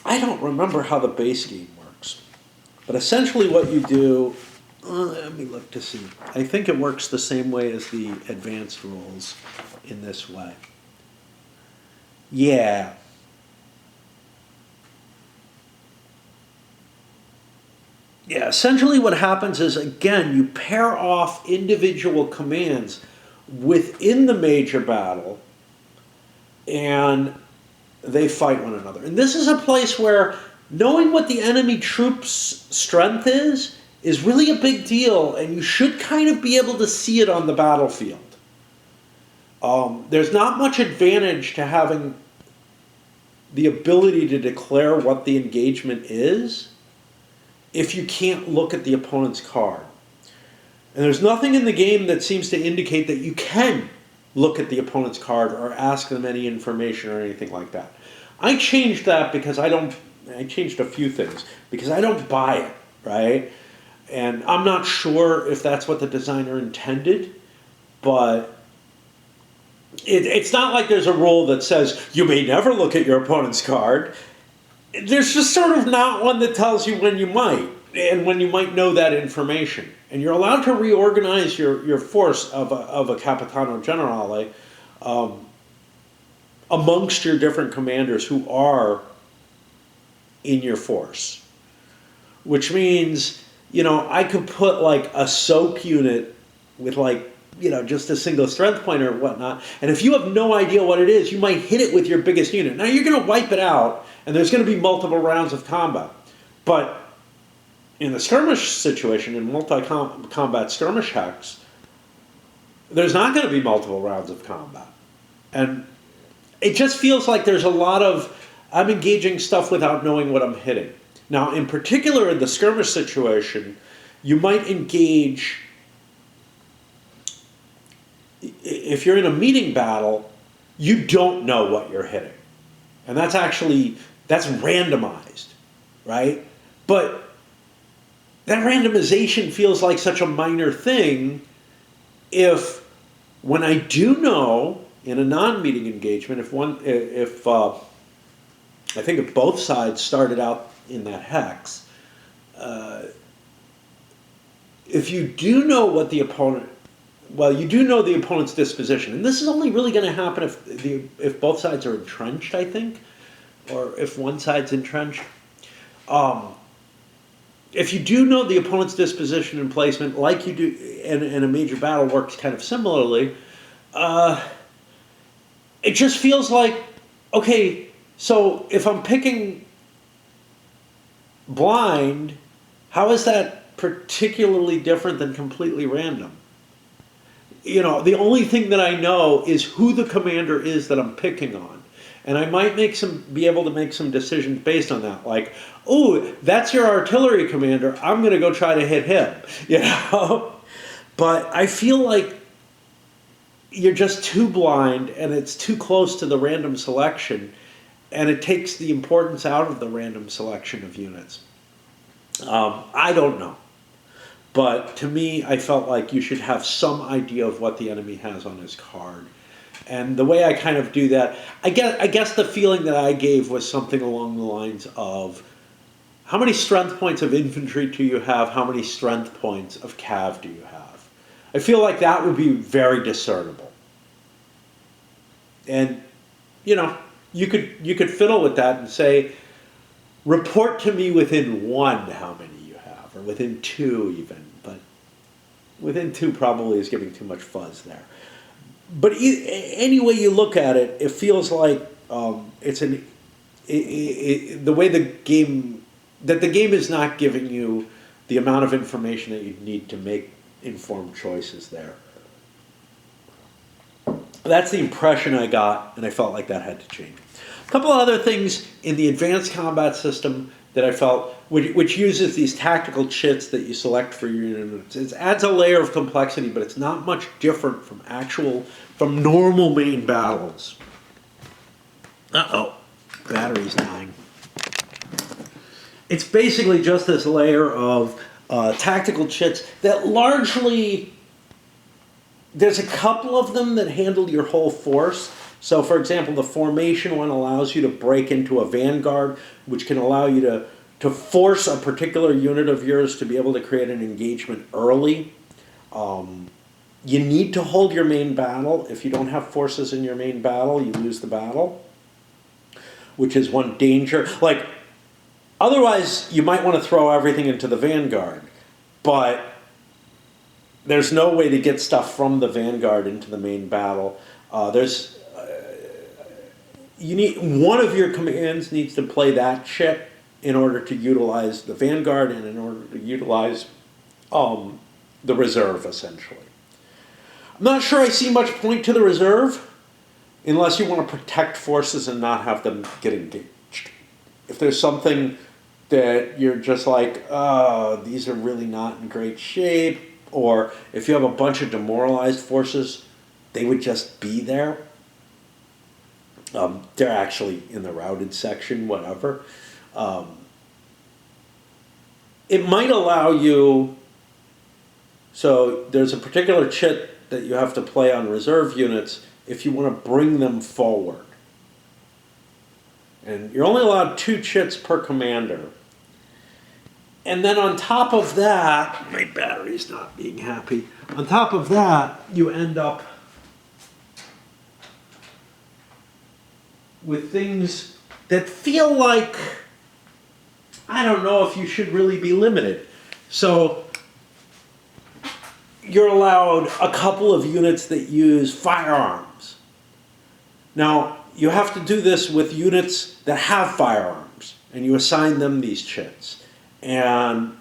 I don't remember how the base game works, but essentially what you do, let me look to see. I think it works the same way as the advanced rules in this way. Yeah. Yeah, essentially what happens is, again, you pair off individual commands within the major battle, and they fight one another. And this is a place where knowing what the enemy troops' strength is really a big deal, and you should kind of be able to see it on the battlefield. There's not much advantage to having the ability to declare what the engagement is if you can't look at the opponent's card. And there's nothing in the game that seems to indicate that you can look at the opponent's card or ask them any information or anything like that. I changed that because I changed a few things because I don't buy it, right? And I'm not sure if that's what the designer intended, but it's not like there's a rule that says you may never look at your opponent's card. There's just sort of not one that tells you when you might, and when you might know that information. And you're allowed to reorganize your force of a Capitano Generale amongst your different commanders who are in your force. Which means, you know, I could put like a soap unit with like, you know, just a single strength pointer or whatnot. And if you have no idea what it is, you might hit it with your biggest unit. Now you're going to wipe it out, and there's going to be multiple rounds of combat. But in the skirmish situation, in multi-combat skirmish hex, there's not going to be multiple rounds of combat. And it just feels like there's a lot of, I'm engaging stuff without knowing what I'm hitting. Now, in particular, in the skirmish situation, you might engage, if you're in a meeting battle, you don't know what you're hitting. And that's randomized, right? But that randomization feels like such a minor thing if, when I do know in a non-meeting engagement, I think if both sides started out in that hex, if you do know what the opponent, well, you do know the opponent's disposition, and this is only really going to happen if both sides are entrenched, I think, or if one side's entrenched. If you do know the opponent's disposition and placement, like you do, and a major battle works kind of similarly, it just feels like, okay, so if I'm picking blind, how is that particularly different than completely random? You know, the only thing that I know is who the commander is that I'm picking on. And I might be able to make some decisions based on that. Like, oh, that's your artillery commander, I'm going to go try to hit him. You know? But I feel like you're just too blind and it's too close to the random selection, and it takes the importance out of the random selection of units. I don't know. But to me, I felt like you should have some idea of what the enemy has on his card. And the way I kind of do that, I guess the feeling that I gave was something along the lines of, how many strength points of infantry do you have? How many strength points of cav do you have? I feel like that would be very discernible. And, you know, you could fiddle with that and say, report to me within one how many you have, or within two even, but within two probably is giving too much fuzz there. But any way you look at it, it feels like the way the game is not giving you the amount of information that you need to make informed choices there. That's the impression I got, and I felt like that had to change. A couple other things in the advanced combat system that I felt, which uses these tactical chits that you select for your units. It adds a layer of complexity, but it's not much different from normal main battles. Uh-oh, battery's dying. It's basically just this layer of tactical chits that largely, there's a couple of them that handle your whole force. So, for example, the formation one allows you to break into a vanguard, which can allow you to force a particular unit of yours to be able to create an engagement early. You need to hold your main battle. If you don't have forces in your main battle, you lose the battle, which is one danger. Like, otherwise, you might want to throw everything into the vanguard, but there's no way to get stuff from the vanguard into the main battle. You need, one of your commands needs to play that chit in order to utilize the vanguard and in order to utilize the reserve, essentially. I'm not sure I see much point to the reserve unless you want to protect forces and not have them get engaged. If there's something that you're just like, oh, these are really not in great shape, or if you have a bunch of demoralized forces, they would just be there. They're actually in the routed section, whatever. It might allow you, so there's a particular chit that you have to play on reserve units if you want to bring them forward. And you're only allowed 2 chits per commander. And then on top of that, my battery's not being happy. On top of that, you end up with things that feel like, I don't know if you should really be limited. So you're allowed a couple of units that use firearms. Now, you have to do this with units that have firearms, and you assign them these chits. And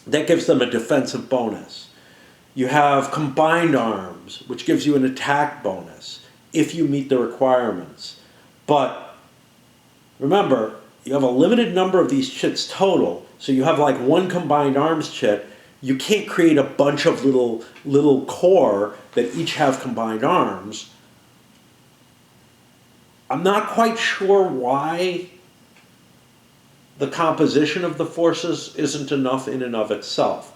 that gives them a defensive bonus. You have combined arms, which gives you an attack bonus if you meet the requirements. But remember, you have a limited number of these chits total, so you have like 1 combined arms chit. You can't create a bunch of little corps that each have combined arms. I'm not quite sure why the composition of the forces isn't enough in and of itself.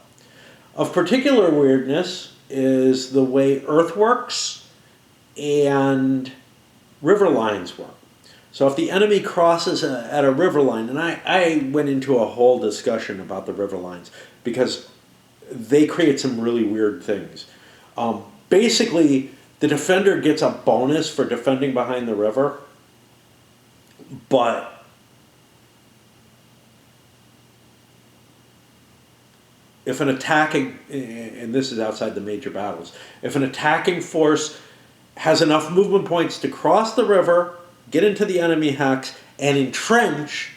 Of particular weirdness is the way earthworks and river lines work. So if the enemy crosses at a river line, and I went into a whole discussion about the river lines because they create some really weird things. Basically, the defender gets a bonus for defending behind the river, but if an attacking, and this is outside the major battles, if an attacking force has enough movement points to cross the river, get into the enemy hex, and entrench,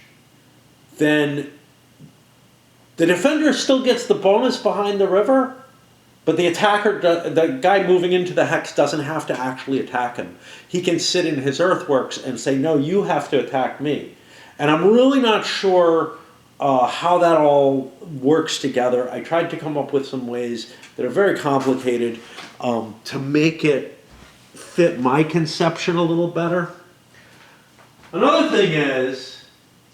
then the defender still gets the bonus behind the river, but the attacker, the guy moving into the hex, doesn't have to actually attack him. He can sit in his earthworks and say, no, you have to attack me. And I'm really not sure how that all works together. I tried to come up with some ways that are very complicated to make it fit my conception a little better. Another thing is,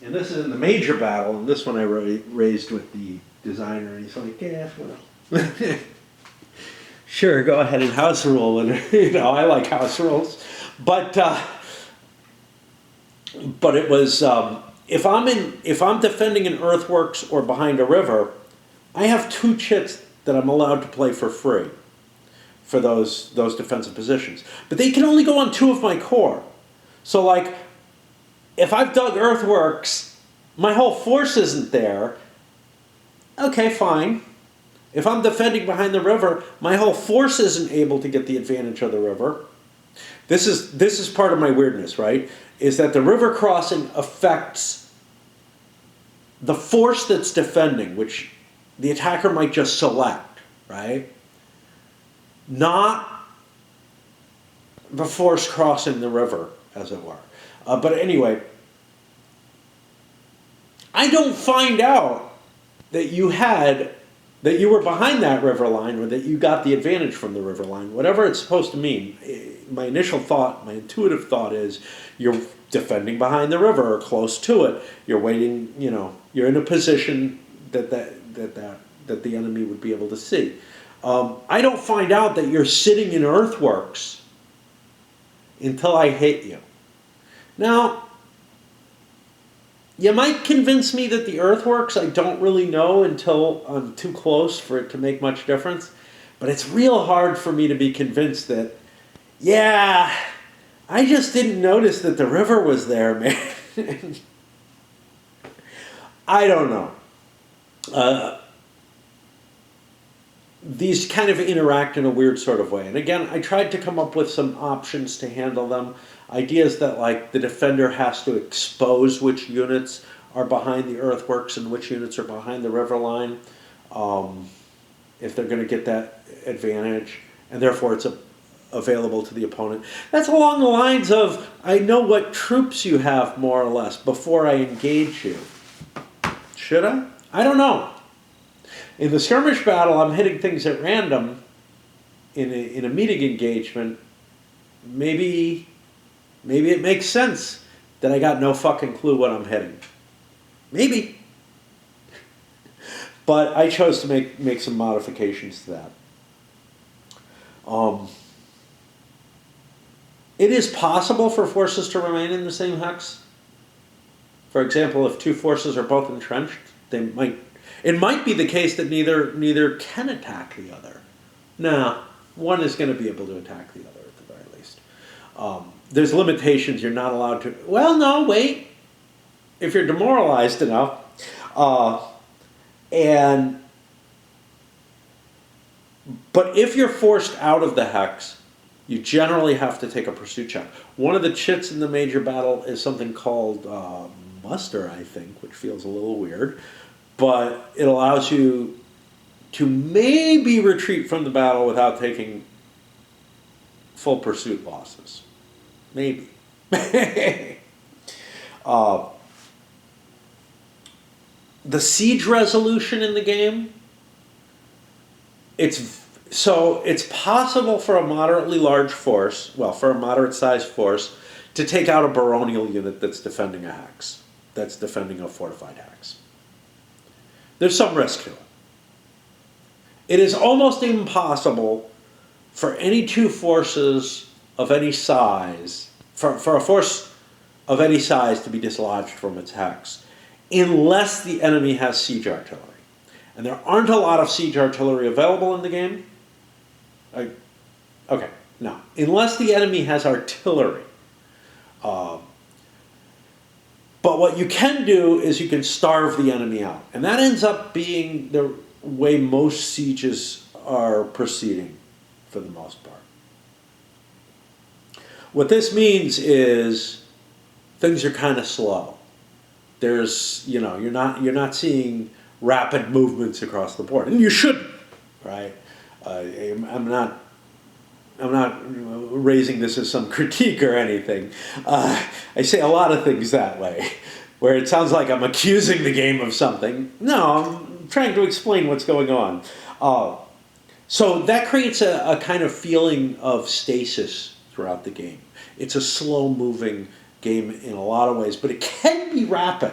and this is in the major battle, and this one I raised with the designer, and he's like, yeah, well, sure, go ahead and house rule, and I like house rules, but it was if I'm defending an earthworks or behind a river, I have 2 chits that I'm allowed to play for free for those defensive positions, but they can only go on 2 of my core. So like, if I've dug earthworks, my whole force isn't there. Okay, fine. If I'm defending behind the river, my whole force isn't able to get the advantage of the river. This is part of my weirdness, right? Is that the river crossing affects the force that's defending, which the attacker might just select, right? Not the force crossing the river, as it were. But anyway, I don't find out that you were behind that river line, or that you got the advantage from the river line, whatever it's supposed to mean. My initial thought, my intuitive thought is you're defending behind the river or close to it. You're waiting, you're in a position that the enemy would be able to see. I don't find out that you're sitting in earthworks until I hit you. Now, you might convince me that the earthworks I don't really know until I'm too close for it to make much difference. But it's real hard for me to be convinced that, yeah, I just didn't notice that the river was there, man. I don't know. These kind of interact in a weird sort of way. And again, I tried to come up with some options to handle them. Ideas that, like, the defender has to expose which units are behind the earthworks and which units are behind the river line, if they're going to get that advantage, and therefore it's available to the opponent. That's along the lines of, I know what troops you have, more or less, before I engage you. Should I? I don't know. In the skirmish battle, I'm hitting things at random. In a meeting engagement, maybe it makes sense that I got no fucking clue what I'm hitting. Maybe. But I chose to make some modifications to that. It is possible for forces to remain in the same hex. For example, if 2 forces are both entrenched, it might be the case that neither can attack the other. No, one is going to be able to attack the other at the very least. There's limitations. You're not allowed to. Well, no, wait. If you're demoralized enough, but if you're forced out of the hex, you generally have to take a pursuit check. One of the chits in the major battle is something called muster, I think, which feels a little weird, but it allows you to maybe retreat from the battle without taking full pursuit losses. Maybe. The siege resolution in the game, it's possible for a moderately large force, for a moderate sized force, to take out a baronial unit that's defending a hex, that's defending a fortified hex. There's some risk to it. It is almost impossible for any 2 forces of any size, for a force of any size to be dislodged from its hex, unless the enemy has siege artillery. And there aren't a lot of siege artillery available in the game. Okay, no. Unless the enemy has artillery. But what you can do is you can starve the enemy out. And that ends up being the way most sieges are proceeding for the most part. What this means is things are kind of slow. There's, you're not seeing rapid movements across the board. And you shouldn't, right? I'm not raising this as some critique or anything. I say a lot of things that way, where it sounds like I'm accusing the game of something. No, I'm trying to explain what's going on. So that creates a kind of feeling of stasis throughout the game. It's a slow-moving game in a lot of ways, but it can be rapid.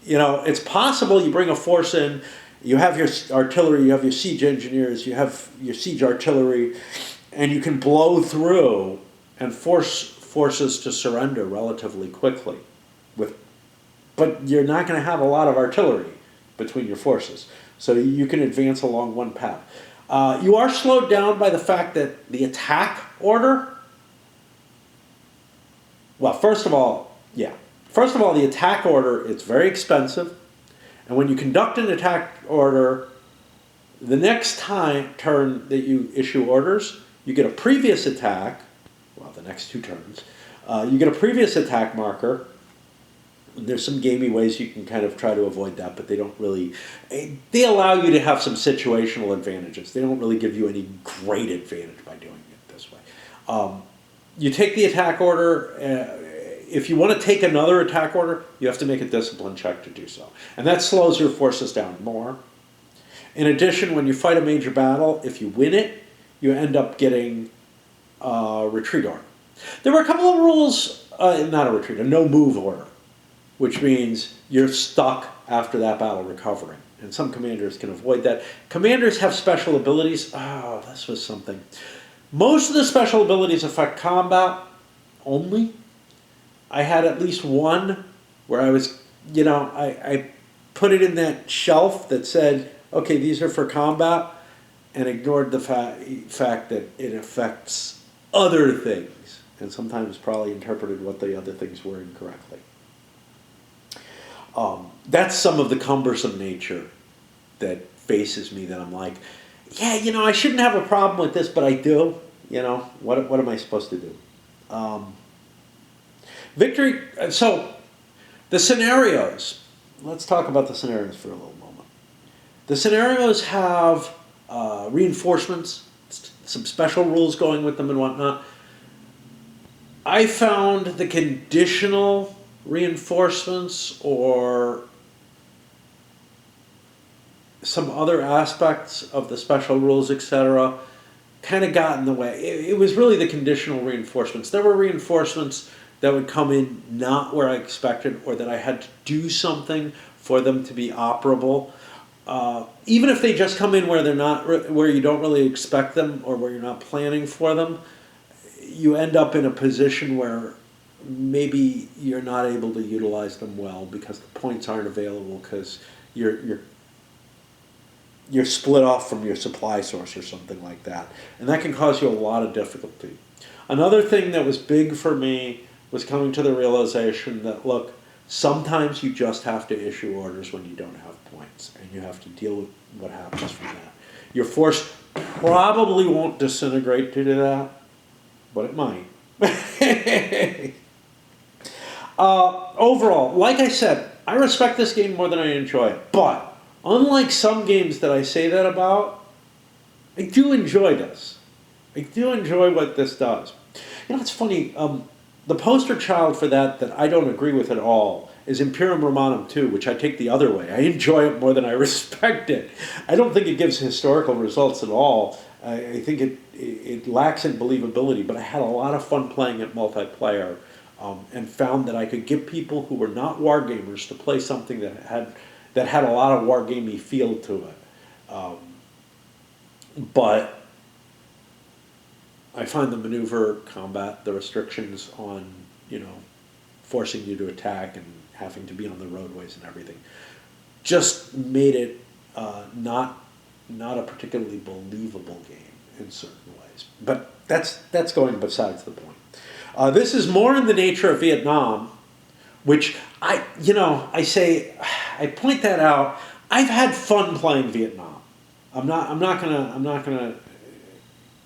It's possible you bring a force in, you have your artillery, you have your siege engineers, you have your siege artillery, and you can blow through and force forces to surrender relatively quickly. But you're not going to have a lot of artillery between your forces. So you can advance along one path. You are slowed down by the fact that the attack order, well, first of all, the attack order, it's very expensive. And when you conduct an attack order, the next turn that you issue orders, you get a previous attack, well, the next 2 turns, you get a previous attack marker. There's some gamey ways you can kind of try to avoid that, but they don't really, they allow you to have some situational advantages. They don't really give you any great advantage by doing it this way. You take the attack order. If you want to take another attack order, you have to make a discipline check to do so. And that slows your forces down more. In addition, when you fight a major battle, if you win it, you end up getting a retreat order. There were a couple of rules, not a retreat, a no-move order, which means you're stuck after that battle recovering. And some commanders can avoid that. Commanders have special abilities. Oh, this was something. Most of the special abilities affect combat only. I had at least one where I was, I put it in that shelf that said, okay, these are for combat, and ignored the fact that it affects other things, and sometimes probably interpreted what the other things were incorrectly. That's some of the cumbersome nature that faces me, that I'm like, yeah, I shouldn't have a problem with this, but I do. What am I supposed to do? Victory, so the scenarios, let's talk about the scenarios for a little moment. The scenarios have reinforcements, some special rules going with them and whatnot. I found the conditional reinforcements or some other aspects of the special rules, etc., kind of got in the way. It was really the conditional reinforcements. There were reinforcements that would come in not where I expected, or that I had to do something for them to be operable. Even if they just come in where they're not, where you don't really expect them, or where you're not planning for them, you end up in a position where maybe you're not able to utilize them well because the points aren't available because you're split off from your supply source or something like that, and that can cause you a lot of difficulty. Another thing that was big for me was coming to the realization that, look, sometimes you just have to issue orders when you don't have points, and you have to deal with what happens from that. Your force probably won't disintegrate due to that, but it might. Overall, like I said, I respect this game more than I enjoy it, but unlike some games that I say that about, I do enjoy this. I do enjoy what this does. It's funny, the poster child for that I don't agree with at all is Imperium Romanum 2, which I take the other way. I enjoy it more than I respect it. I don't think it gives historical results at all. I think it lacks in believability, but I had a lot of fun playing it multiplayer, and found that I could get people who were not wargamers to play something that had a lot of wargamey feel to it. But I find the maneuver combat, the restrictions on, you know, forcing you to attack and having to be on the roadways and everything, just made it not a particularly believable game in certain ways. But that's going besides the point. This is more in the nature of Vietnam, which I point that out. I've had fun playing Vietnam. I'm not gonna.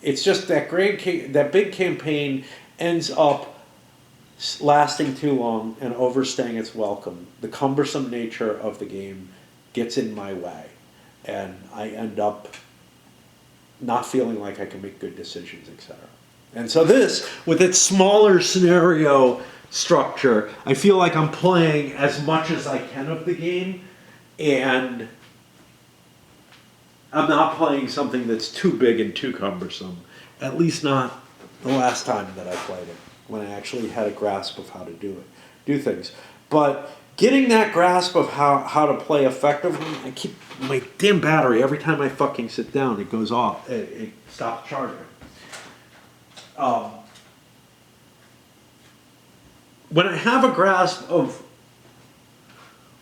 It's just that that big campaign ends up lasting too long and overstaying its welcome. The cumbersome nature of the game gets in my way, and I end up not feeling like I can make good decisions, etc. And so this, with its smaller scenario structure, I feel like I'm playing as much as I can of the game, and I'm not playing something that's too big and too cumbersome, at least not the last time that I played it, when I actually had a grasp of how to do things. But getting that grasp of how to play effectively, I keep my damn battery, every time I fucking sit down, it goes off, it stops charging. When I have a grasp of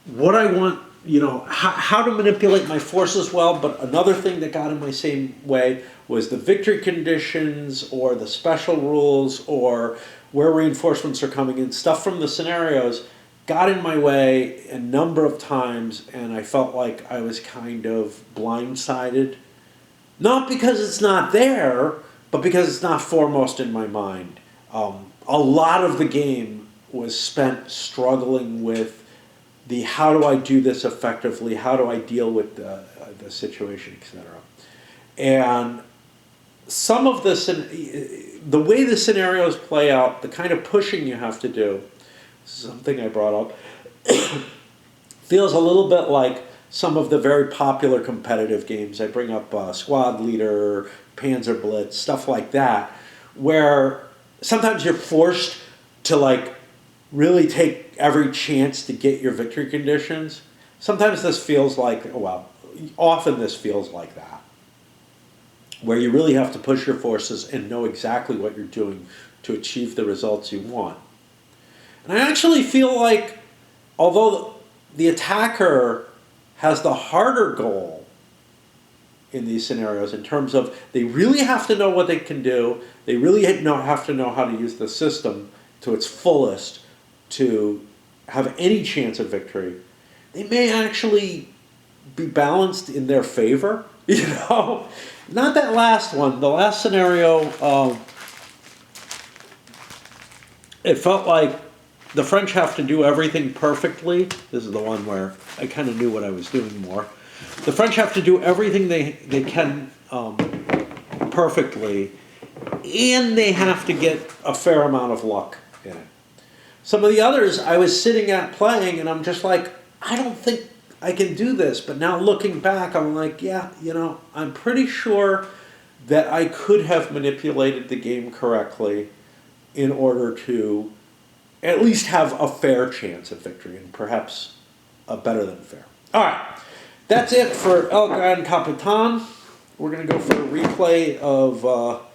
what I want, you know, how to manipulate my forces well, but another thing that got in my same way was the victory conditions or the special rules or where reinforcements are coming in, stuff from the scenarios got in my way a number of times, and I felt like I was kind of blindsided. Not because it's not there, but because it's not foremost in my mind. A lot of the game was spent struggling with the how do I do this effectively, how do I deal with the situation, etc. And some of the way the scenarios play out, the kind of pushing you have to do, something I brought up, feels a little bit like some of the very popular competitive games. I bring up Squad Leader, Panzer Blitz, stuff like that, where sometimes you're forced to like really take every chance to get your victory conditions. Sometimes this feels like, well, often this feels like that, where you really have to push your forces and know exactly what you're doing to achieve the results you want. And I actually feel like, although the attacker has the harder goal in these scenarios in terms of they really have to know what they can do, they really have to know how to use the system to its fullest to have any chance of victory, they may actually be balanced in their favor, you know? Not that last one. The last scenario, it felt like the French have to do everything perfectly. This is the one where I kind of knew what I was doing more. The French have to do everything they can perfectly, and they have to get a fair amount of luck in it. Some of the others I was sitting at playing, and I'm just like, I don't think I can do this. But now looking back, I'm like, yeah, you know, I'm pretty sure that I could have manipulated the game correctly in order to at least have a fair chance of victory, and perhaps a better than fair. All right, that's it for El Gran Capitan. We're going to go for a replay of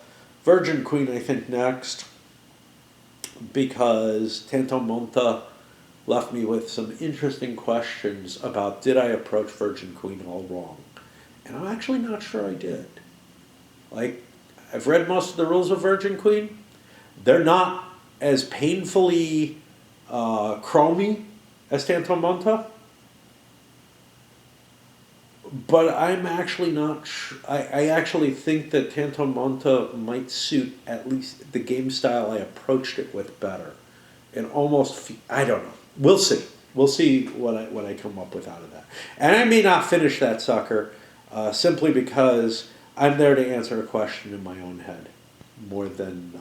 Virgin Queen, I think, next, because Tanto Monta left me with some interesting questions about did I approach Virgin Queen all wrong? And I'm actually not sure I did. Like, I've read most of the rules of Virgin Queen. They're not as painfully chromy as Tanto Monta. But I'm actually not sure. I actually think that Tanto Monta might suit at least the game style I approached it with better. And almost, I don't know. We'll see. We'll see what I come up with out of that. And I may not finish that sucker simply because I'm there to answer a question in my own head more than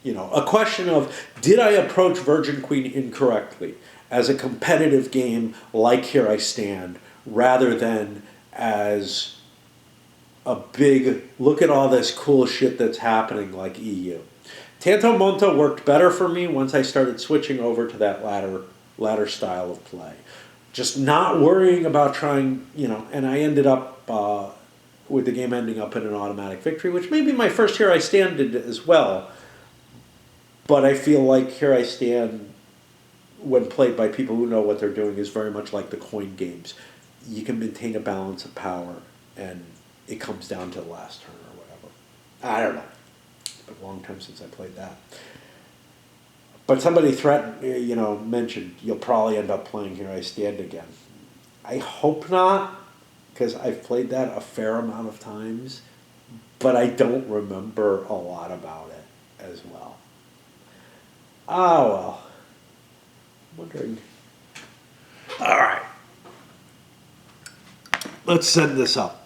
you know, a question of did I approach Virgin Queen incorrectly as a competitive game like Here I Stand, rather than as a big look at all this cool shit that's happening like EU. Tanto Monta worked better for me once I started switching over to that latter style of play. Just not worrying about trying, you know, and I ended up with the game ending up in an automatic victory, which maybe my first Here I Stand did as well. But I feel like Here I Stand, when played by people who know what they're doing, is very much like the coin games. You can maintain a balance of power, and it comes down to the last turn or whatever. I don't know. It's been a long time since I played that. But somebody mentioned you'll probably end up playing Here I Stand again. I hope not, because I've played that a fair amount of times, but I don't remember a lot about it as well. Ah, well. I'm wondering. All right. Let's send this up.